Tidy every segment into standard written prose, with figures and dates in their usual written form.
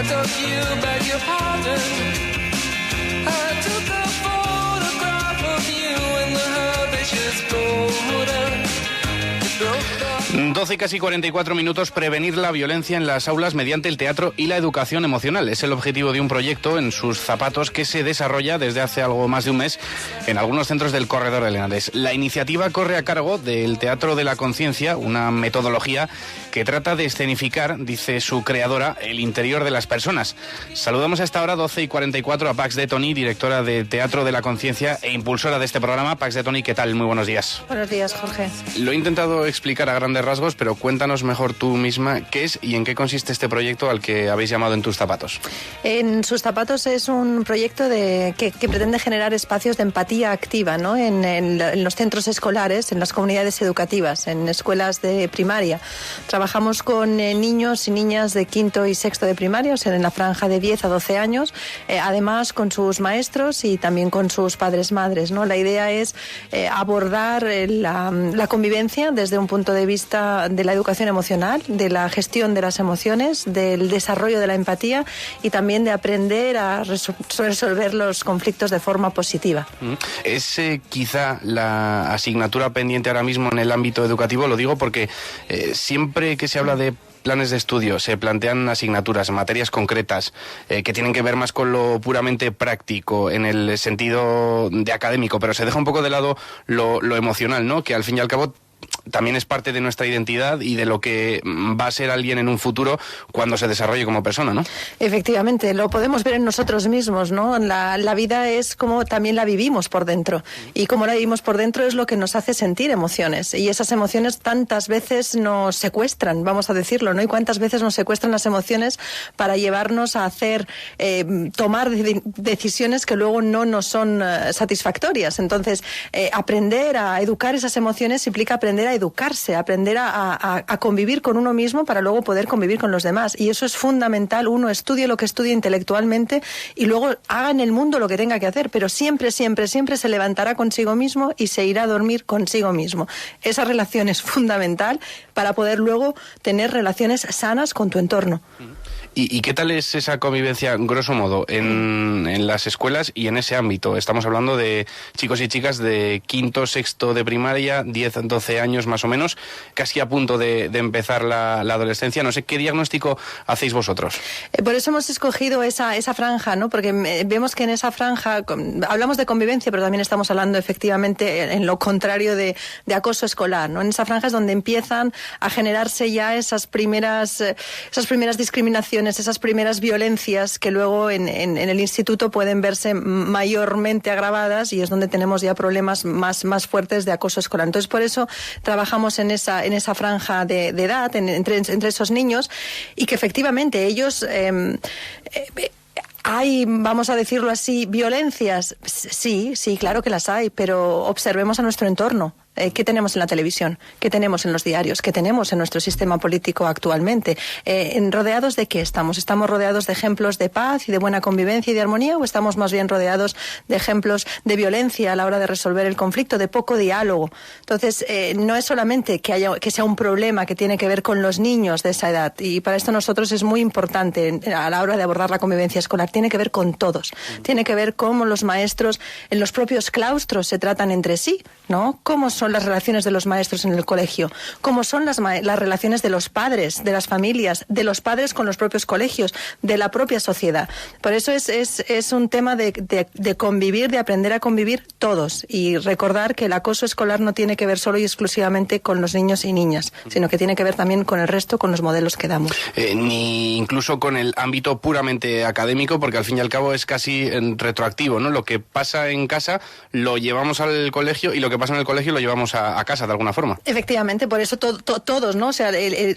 I told you, beg your pardon. I took a photograph of you in the hibiscus border. 12 y casi 44 minutos. Prevenir la violencia en las aulas mediante el teatro y la educación emocional. Es el objetivo de un proyecto En sus zapatos que se desarrolla desde hace algo más de un mes en algunos centros del Corredor del Henares. La iniciativa corre a cargo del Teatro de la Conciencia, una metodología que trata de escenificar, dice su creadora, el interior de las personas. Saludamos a esta hora, 12 y 44, a Pax de Toni, directora de Teatro de la Conciencia e impulsora de este programa. Pax de Toni, ¿qué tal? Muy buenos días. Buenos días, Jorge. Lo he intentado explicar a grandes rasgos, pero cuéntanos mejor tú misma qué es y en qué consiste este proyecto al que habéis llamado En tus zapatos. En sus zapatos es un proyecto que pretende generar espacios de empatía activa, ¿no? En los centros escolares, en las comunidades educativas, en escuelas de primaria. Trabajamos con niños y niñas de quinto y sexto de primaria, o sea, en la franja de 10 a 12 años, además con sus maestros y también con sus padres-madres, ¿no? La idea es abordar la convivencia desde un punto de vista de la educación emocional, de la gestión de las emociones, del desarrollo de la empatía y también de aprender a resolver los conflictos de forma positiva. ¿Es quizá la asignatura pendiente ahora mismo en el ámbito educativo? Lo digo porque siempre que se habla de planes de estudio se plantean asignaturas, materias concretas que tienen que ver más con lo puramente práctico en el sentido de académico, pero se deja un poco de lado lo emocional, ¿no? Que al fin y al cabo también es parte de nuestra identidad y de lo que va a ser alguien en un futuro cuando se desarrolle como persona, ¿no? Efectivamente, lo podemos ver en nosotros mismos, ¿no? La vida es como también la vivimos por dentro, y como la vivimos por dentro es lo que nos hace sentir emociones, y esas emociones tantas veces nos secuestran, vamos a decirlo, ¿no? Y cuántas veces nos secuestran las emociones para llevarnos a hacer, tomar decisiones que luego no nos son satisfactorias. Entonces, aprender a educar esas emociones implica aprender a educarse, aprender a convivir con uno mismo para luego poder convivir con los demás. Y eso es fundamental. Uno estudie lo que estudie intelectualmente y luego haga en el mundo lo que tenga que hacer, pero siempre, siempre, siempre se levantará consigo mismo y se irá a dormir consigo mismo. Esa relación es fundamental para poder luego tener relaciones sanas con tu entorno. ¿Y qué tal es esa convivencia, grosso modo, en las escuelas y en ese ámbito? Estamos hablando de chicos y chicas de quinto, sexto de primaria, 10, 12 años más o menos, casi a punto de empezar la adolescencia. No sé, ¿qué diagnóstico hacéis vosotros? Por eso hemos escogido esa franja, ¿no? Porque vemos que en esa franja, hablamos de convivencia, pero también estamos hablando efectivamente en lo contrario de acoso escolar, ¿no? En esa franja es donde empiezan a generarse ya esas primeras discriminaciones, esas primeras violencias que luego en el instituto pueden verse mayormente agravadas, y es donde tenemos ya problemas más fuertes de acoso escolar. Entonces, por eso trabajamos en esa franja de edad, entre esos niños, y que efectivamente ellos... ¿Hay, vamos a decirlo así, violencias? Sí, claro que las hay, pero observemos a nuestro entorno. ¿Qué tenemos en la televisión? ¿Qué tenemos en los diarios? ¿Qué tenemos en nuestro sistema político actualmente? ¿Rodeados de qué estamos? ¿Estamos rodeados de ejemplos de paz y de buena convivencia y de armonía, o estamos más bien rodeados de ejemplos de violencia a la hora de resolver el conflicto, de poco diálogo? Entonces, no es solamente que sea un problema que tiene que ver con los niños de esa edad, y para esto nosotros es muy importante a la hora de abordar la convivencia escolar. Tiene que ver con todos. Tiene que ver cómo los maestros en los propios claustros se tratan entre sí, ¿no? Cómo son las relaciones de los maestros en el colegio, cómo son las relaciones de los padres, de las familias, de los padres con los propios colegios, de la propia sociedad. Por eso es un tema de convivir, de aprender a convivir todos, y recordar que el acoso escolar no tiene que ver solo y exclusivamente con los niños y niñas, sino que tiene que ver también con el resto, con los modelos que damos. Ni incluso con el ámbito puramente académico, porque al fin y al cabo es casi retroactivo, ¿no? Lo que pasa en casa lo llevamos al colegio, y lo que pasa en el colegio lo llevamos a casa de alguna forma. Efectivamente, por eso todos, ¿no? O sea,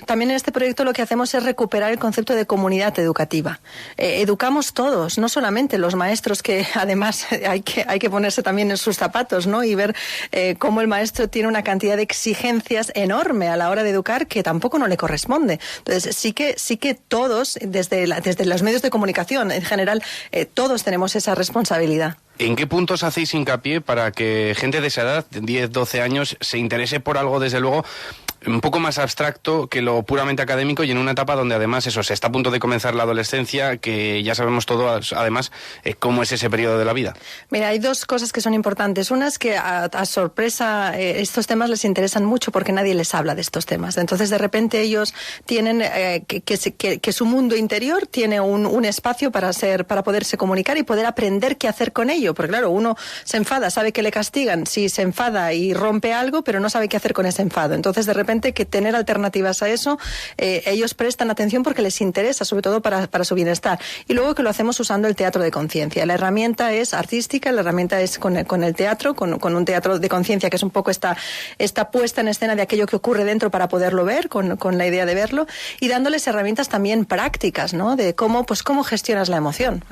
también en este proyecto lo que hacemos es recuperar el concepto de comunidad educativa. Educamos todos, no solamente los maestros, que además hay que ponerse también en sus zapatos, ¿no? Y ver cómo el maestro tiene una cantidad de exigencias enorme a la hora de educar que tampoco no le corresponde. Entonces, sí que todos, desde los medios de comunicación en general, todos tenemos esa responsabilidad. ¿En qué puntos hacéis hincapié para que gente de esa edad, 10, 12 años, se interese por algo, desde luego, un poco más abstracto que lo puramente académico y en una etapa donde además eso se está a punto de comenzar la adolescencia, que ya sabemos todo además cómo es ese periodo de la vida. Mira, hay dos cosas que son importantes. Una es que a sorpresa estos temas les interesan mucho porque nadie les habla de estos temas. Entonces de repente ellos tienen que su mundo interior tiene un espacio para poderse comunicar y poder aprender qué hacer con ello. Porque claro, uno se enfada, sabe que le castigan si se enfada y rompe algo, pero no sabe qué hacer con ese enfado. Entonces de repente que tener alternativas a eso, ellos prestan atención porque les interesa, sobre todo para su bienestar. Y luego que lo hacemos usando el teatro de conciencia. La herramienta es artística, la herramienta es con el teatro, con un teatro de conciencia que es un poco esta puesta en escena de aquello que ocurre dentro para poderlo ver, con la idea de verlo, y dándoles herramientas también prácticas, ¿no? De cómo gestionas la emoción,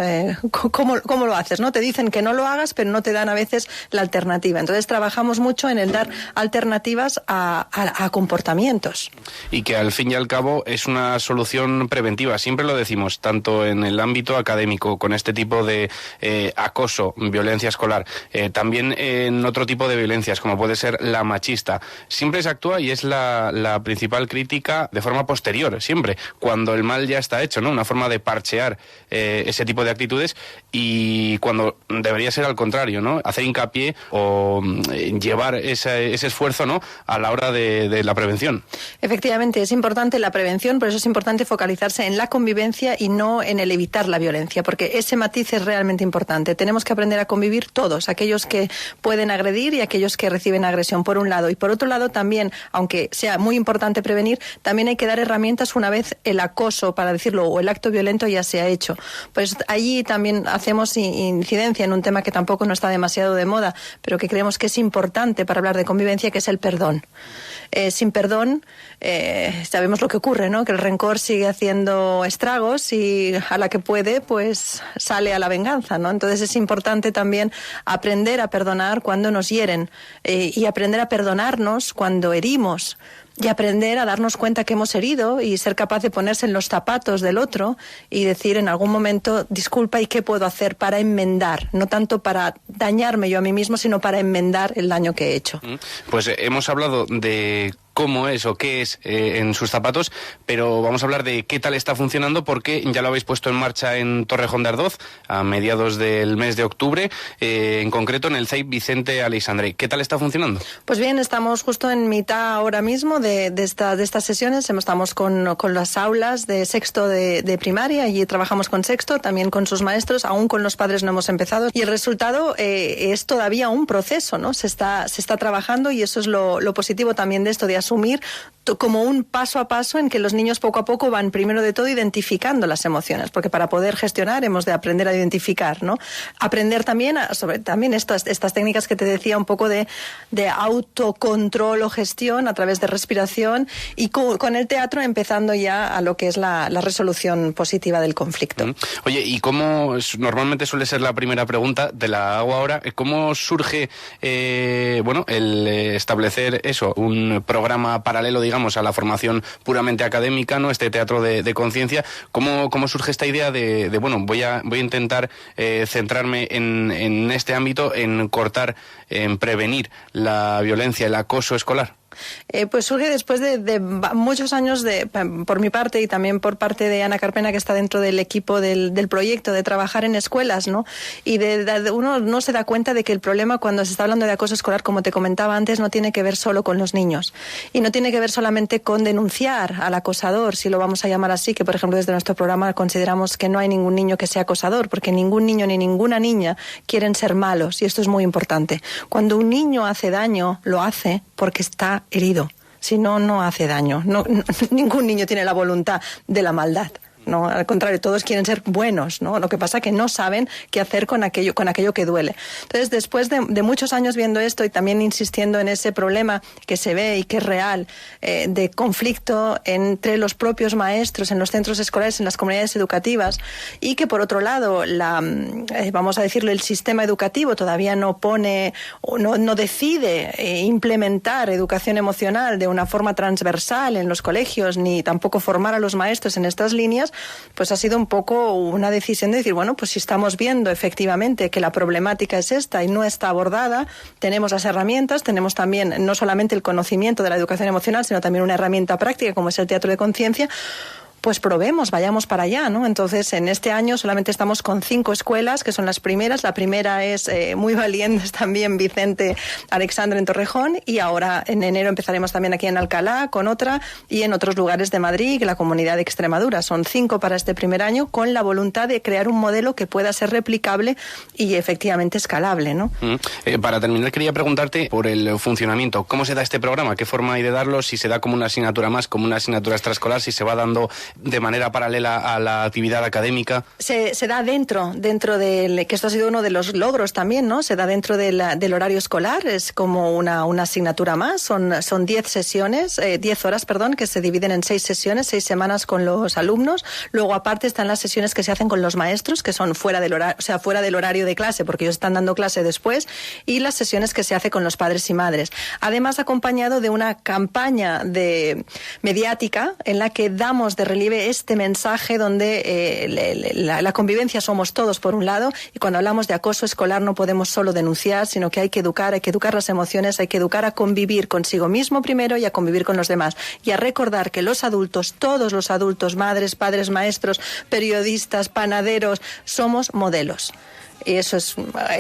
cómo lo haces, ¿no? Te dicen que no lo hagas, pero no te dan a veces la alternativa. Entonces trabajamos mucho en el dar alternativas a comportamientos. Y que al fin y al cabo es una solución preventiva, siempre lo decimos, tanto en el ámbito académico, con este tipo de acoso, violencia escolar, también en otro tipo de violencias, como puede ser la machista. Siempre se actúa y es la principal crítica de forma posterior, siempre, cuando el mal ya está hecho, ¿no? Una forma de parchear ese tipo de actitudes, y cuando debería ser al contrario, ¿no? Hacer hincapié o llevar ese esfuerzo, ¿no?, a la hora de la prevención. Efectivamente, es importante la prevención, por eso es importante focalizarse en la convivencia y no en el evitar la violencia, porque ese matiz es realmente importante. Tenemos que aprender a convivir todos, aquellos que pueden agredir y aquellos que reciben agresión, por un lado. Y por otro lado también, aunque sea muy importante prevenir, también hay que dar herramientas una vez el acoso, para decirlo, o el acto violento ya se ha hecho. Pues allí también hacemos incidencia en un tema que tampoco no está demasiado de moda, pero que creemos que es importante para hablar de convivencia, que es el perdón. Sin perdón, sabemos lo que ocurre, ¿no? Que el rencor sigue haciendo estragos y a la que puede, pues sale a la venganza, ¿no? Entonces es importante también aprender a perdonar cuando nos hieren y aprender a perdonarnos cuando herimos. Y aprender a darnos cuenta que hemos herido y ser capaz de ponerse en los zapatos del otro y decir en algún momento, disculpa, ¿y qué puedo hacer para enmendar? No tanto para dañarme yo a mí mismo, sino para enmendar el daño que he hecho. Pues hemos hablado de cómo es o qué es en sus zapatos, pero vamos a hablar de qué tal está funcionando, porque ya lo habéis puesto en marcha en Torrejón de Ardoz a mediados del mes de octubre, en concreto en el CEIP Vicente Aleixandre. ¿Qué tal está funcionando? Pues bien, estamos justo en mitad ahora mismo de estas sesiones. Estamos con las aulas de sexto de primaria, allí trabajamos con sexto, también con sus maestros, aún con los padres no hemos empezado, y el resultado es todavía un proceso, ¿no? Se está trabajando, y eso es lo positivo también de esto, de asumir como un paso a paso en que los niños poco a poco van primero de todo identificando las emociones, porque para poder gestionar hemos de aprender a identificar, ¿no? Aprender también sobre estas técnicas que te decía, un poco de autocontrol o gestión a través de respiración, y con el teatro empezando ya a lo que es la resolución positiva del conflicto. Oye, ¿y cómo normalmente suele ser la primera pregunta? Te la hago ahora. ¿Cómo surge el establecer un programa paralelo, digamos, a la formación puramente académica, ¿no? Este teatro de conciencia? ¿Cómo surge esta idea de voy a intentar centrarme en este ámbito, en cortar, en prevenir la violencia, el acoso escolar? Pues surge después de muchos años, por mi parte y también por parte de Ana Carpena, que está dentro del equipo del proyecto, de trabajar en escuelas, ¿no? Y uno no se da cuenta de que el problema, cuando se está hablando de acoso escolar, como te comentaba antes, no tiene que ver solo con los niños. Y no tiene que ver solamente con denunciar al acosador, si lo vamos a llamar así, que por ejemplo desde nuestro programa consideramos que no hay ningún niño que sea acosador, porque ningún niño ni ninguna niña quieren ser malos, y esto es muy importante. Cuando un niño hace daño, lo hace porque está herido. Si no, no hace daño. Ningún niño tiene la voluntad de la maldad. ¿No? Al contrario, todos quieren ser buenos, ¿no? Lo que pasa es que no saben qué hacer con aquello que duele. Entonces, después de muchos años viendo esto y también insistiendo en ese problema que se ve y que es real, de conflicto entre los propios maestros en los centros escolares, en las comunidades educativas, y que por otro lado, vamos a decirlo, el sistema educativo todavía no decide implementar educación emocional de una forma transversal en los colegios, ni tampoco formar a los maestros en estas líneas, pues ha sido un poco una decisión de decir, bueno, pues si estamos viendo efectivamente que la problemática es esta y no está abordada, tenemos las herramientas, tenemos también no solamente el conocimiento de la educación emocional, sino también una herramienta práctica como es el teatro de conciencia, pues probemos, vayamos para allá, ¿no? Entonces, en este año solamente estamos con 5 escuelas, que son las primeras. La primera es muy valientes también Vicente Alexandre en Torrejón, y ahora en enero empezaremos también aquí en Alcalá con otra, y en otros lugares de Madrid y la Comunidad de Extremadura. Son 5 para este primer año, con la voluntad de crear un modelo que pueda ser replicable y efectivamente escalable, ¿no? Para terminar, quería preguntarte por el funcionamiento. ¿Cómo se da este programa? ¿Qué forma hay de darlo? Si se da como una asignatura más, como una asignatura extraescolar, si se va dando de manera paralela a la actividad académica. Se da dentro del, que esto ha sido uno de los logros también, ¿no? Se da dentro del horario escolar, es como una asignatura más, son 10 sesiones, 10 horas, perdón, que se dividen en 6 sesiones, 6 semanas con los alumnos. Luego aparte están las sesiones que se hacen con los maestros, que son fuera del horario, o sea, fuera del horario de clase, porque ellos están dando clase después, y las sesiones que se hace con los padres y madres. Además, acompañado de una campaña mediática en la que damos de relieve este mensaje donde la convivencia somos todos por un lado, y cuando hablamos de acoso escolar no podemos solo denunciar, sino que hay que educar las emociones, hay que educar a convivir consigo mismo primero y a convivir con los demás, y a recordar que los adultos, todos los adultos, madres, padres, maestros, periodistas, panaderos, somos modelos. Y eso es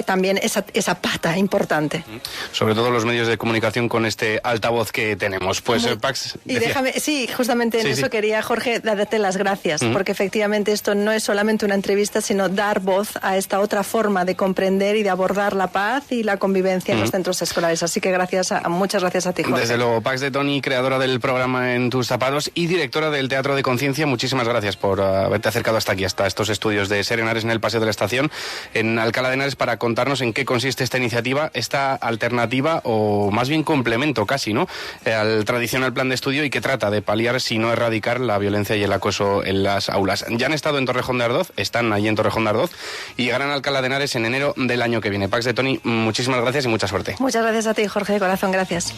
también esa pata importante. Sobre todo los medios de comunicación con este altavoz que tenemos. Pues Pax y déjame, sí, justamente en eso quería, Jorge, darte las gracias, porque efectivamente esto no es solamente una entrevista, sino dar voz a esta otra forma de comprender y de abordar la paz y la convivencia en los centros escolares. Así que muchas gracias a ti, Jorge. Desde luego, Pax de Toni, creadora del programa En tus zapatos y directora del Teatro de Conciencia, muchísimas gracias por haberte acercado hasta aquí, hasta estos estudios de Ser Henares en el Paseo de la Estación, en Alcalá de Henares, para contarnos en qué consiste esta iniciativa, esta alternativa, o más bien complemento casi, ¿no?, al tradicional plan de estudio, y que trata de paliar, si no erradicar, la violencia y el acoso en las aulas. Ya han estado en Torrejón de Ardoz, están allí en Torrejón de Ardoz, y llegarán a Alcalá de Henares en enero del año que viene. Pax de Toni, muchísimas gracias y mucha suerte. Muchas gracias a ti, Jorge, de corazón, gracias.